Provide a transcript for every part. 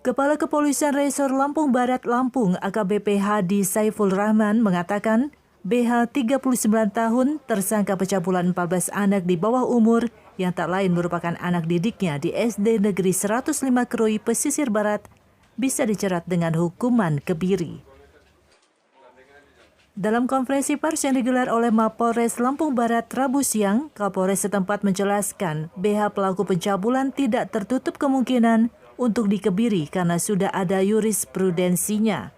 Kepala Kepolisian Resor Lampung Barat Lampung AKBP Hadi Saiful Rahman mengatakan BH 39 tahun tersangka pencabulan 14 anak di bawah umur yang tak lain merupakan anak didiknya di SD Negeri 105 Krui Pesisir Barat bisa dicerat dengan hukuman kebiri. Dalam konferensi pers yang digelar oleh Mapolres Lampung Barat Rabu siang, Kapolres setempat menjelaskan BH pelaku pencabulan tidak tertutup kemungkinan untuk dikebiri karena sudah ada jurisprudensinya.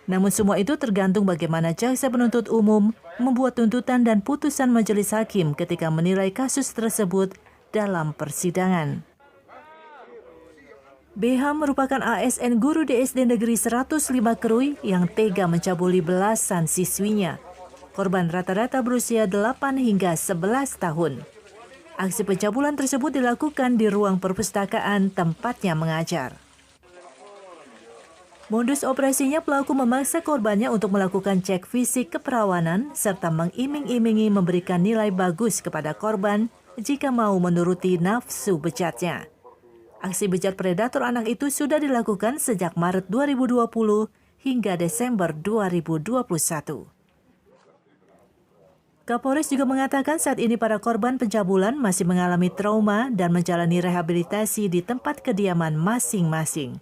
Namun semua itu tergantung bagaimana jaksa penuntut umum membuat tuntutan dan putusan majelis hakim ketika menilai kasus tersebut dalam persidangan. BH merupakan ASN guru di SD Negeri 105 Krui yang tega mencabuli belasan siswinya. Korban rata-rata berusia 8 hingga 11 tahun. Aksi pencabulan tersebut dilakukan di ruang perpustakaan tempatnya mengajar. Modus operasinya pelaku memaksa korbannya untuk melakukan cek fisik keperawanan serta mengiming-imingi memberikan nilai bagus kepada korban jika mau menuruti nafsu bejatnya. Aksi bejat predator anak itu sudah dilakukan sejak Maret 2020 hingga Desember 2021. Kapolres juga mengatakan saat ini para korban pencabulan masih mengalami trauma dan menjalani rehabilitasi di tempat kediaman masing-masing.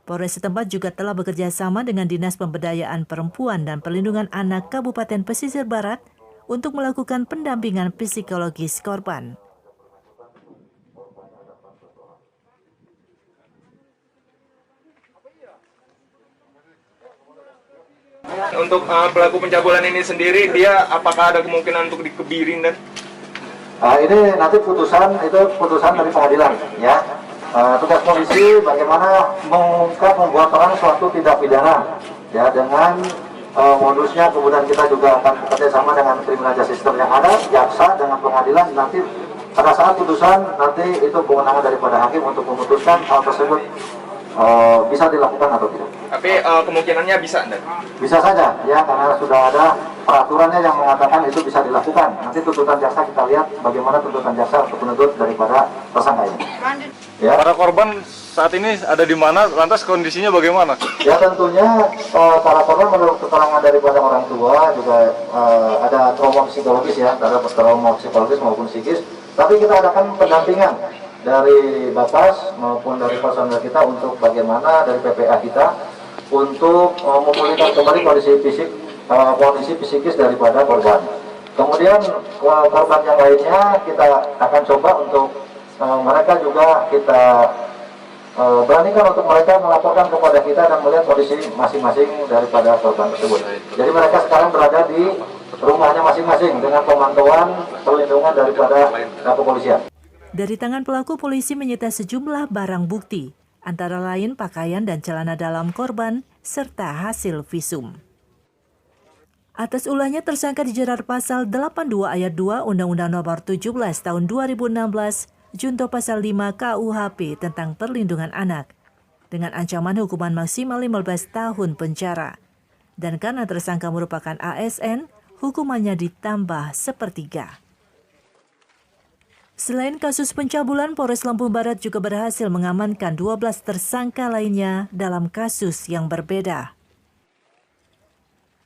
Polres setempat juga telah bekerja sama dengan Dinas Pemberdayaan Perempuan dan Perlindungan Anak Kabupaten Pesisir Barat untuk melakukan pendampingan psikologis korban. Untuk pelaku pencabulan ini sendiri, dia apakah ada kemungkinan untuk dikebirin dan? Ini nanti putusan dari pengadilan, ya. Tugas polisi bagaimana mengungkap membuat terang suatu tindak pidana, ya, dengan modusnya. Kemudian kita juga akan bekerja sama dengan criminal justice system yang ada, jaksa dengan pengadilan. Nanti pada saat putusan nanti itu kewenangan daripada hakim untuk memutuskan hal tersebut bisa dilakukan atau tidak. Tapi kemungkinannya bisa, enggak? Bisa saja, ya, karena sudah ada peraturannya yang mengatakan itu bisa dilakukan. Nanti tuntutan jaksa kita lihat bagaimana tuntutan jaksa untuk menuntut daripada tersangka ini. Ya. Para korban saat ini ada di mana? Lantas kondisinya bagaimana? Ya, tentunya para korban menurut keterangan daripada orang tua juga ada trauma psikologis, ya, ada trauma psikologis maupun psikis. Tapi kita adakan pendampingan dari Bapas maupun dari personel kita untuk bagaimana dari PPA kita untuk memulihkan kembali kondisi psikis daripada korban. Kemudian korban yang lainnya kita akan coba untuk mereka juga kita beranikan untuk mereka melaporkan kepada kita dan melihat kondisi masing-masing daripada korban tersebut. Jadi mereka sekarang berada di rumahnya masing-masing dengan pemantauan perlindungan daripada kepolisian. Dari tangan pelaku, polisi menyita sejumlah barang bukti, antara lain pakaian dan celana dalam korban, serta hasil visum. Atas ulahnya tersangka dijerat pasal 82 ayat 2 Undang-Undang Nomor 17 Tahun 2016, junto pasal 5 KUHP tentang perlindungan anak, dengan ancaman hukuman maksimal 15 tahun penjara. Dan karena tersangka merupakan ASN, hukumannya ditambah sepertiga. Selain kasus pencabulan, Polres Lampung Barat juga berhasil mengamankan 12 tersangka lainnya dalam kasus yang berbeda.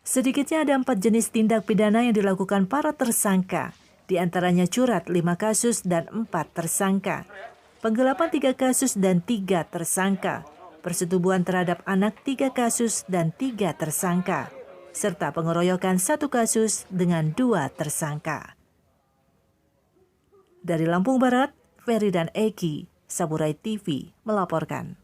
Sedikitnya ada 4 jenis tindak pidana yang dilakukan para tersangka, di antaranya curat 5 kasus dan 4 tersangka, penggelapan 3 kasus dan 3 tersangka, persetubuhan terhadap anak 3 kasus dan 3 tersangka, serta pengeroyokan 1 kasus dengan 2 tersangka. Dari Lampung Barat, Ferry dan Eki, Saburai TV melaporkan.